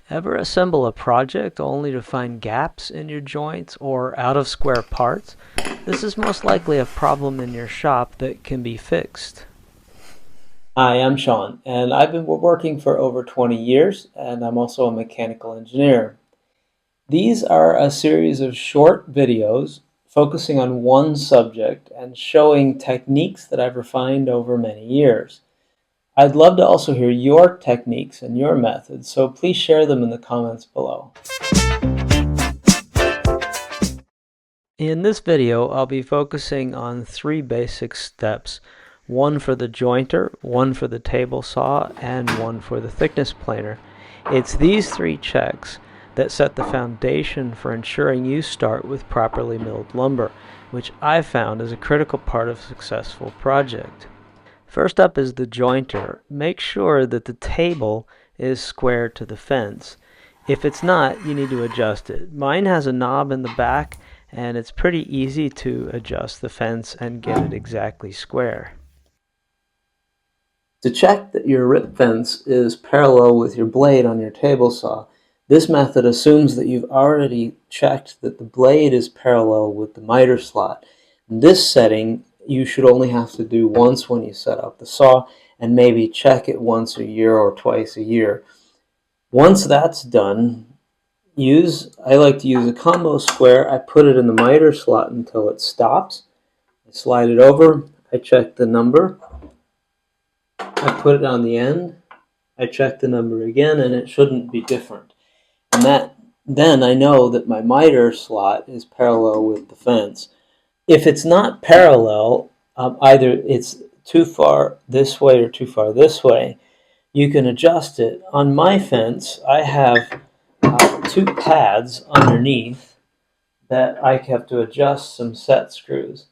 Ever assemble a project only to find gaps in your joints or out of square parts? This is most likely a problem in your shop that can be fixed. Hi, I'm Sean, and I've been woodworking for over 20 years, and I'm also a mechanical engineer. These are a series of short videos focusing on one subject and showing techniques that I've refined over many years. I'd love to also hear your techniques and your methods, so please share them in the comments below. In this video, I'll be focusing on 3 basic steps. One for the jointer, one for the table saw, and one for the thickness planer. It's these 3 checks that set the foundation for ensuring you start with properly milled lumber, which I've found is a critical part of a successful project. First up is the jointer. Make sure that the table is square to the fence. If it's not, you need to adjust it. Mine has a knob in the back, and it's pretty easy to adjust the fence and get it exactly square. To check that your rip fence is parallel with your blade on your table saw, this method assumes that you've already checked that the blade is parallel with the miter slot. In this setting, you should only have to do once when you set up the saw, and maybe check it once a year or twice a year. Once that's done, I like to use a combo square. I put it in the miter slot until it stops. I slide it over, I check the number, I put it on the end, I check the number again, and it shouldn't be different. And then I know that my miter slot is parallel with the fence. If it's not parallel, either it's too far this way or too far this way, you can adjust it. On my fence, I have 2 pads underneath that I have to adjust some set screws.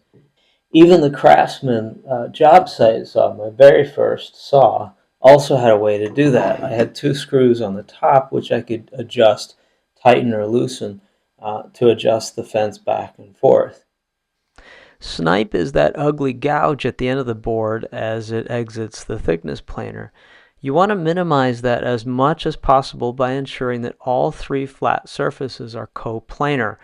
Even the Craftsman job site saw, my very first saw, also had a way to do that. I had 2 screws on the top which I could adjust, tighten or loosen to adjust the fence back and forth. Snipe is that ugly gouge at the end of the board as it exits the thickness planer. You want to minimize that as much as possible by ensuring that all 3 flat surfaces are coplanar,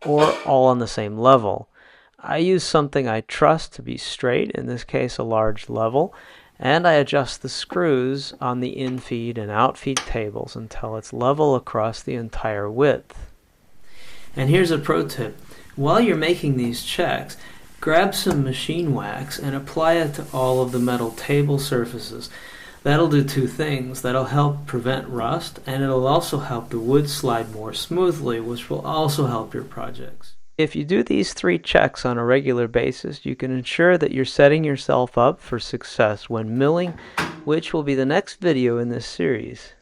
or all on the same level. I use something I trust to be straight, in this case a large level, and I adjust the screws on the infeed and outfeed tables until it's level across the entire width. And here's a pro tip. While you're making these checks, grab some machine wax and apply it to all of the metal table surfaces. That'll do 2 things. That'll help prevent rust, and it'll also help the wood slide more smoothly, which will also help your projects. If you do these 3 checks on a regular basis, you can ensure that you're setting yourself up for success when milling, which will be the next video in this series.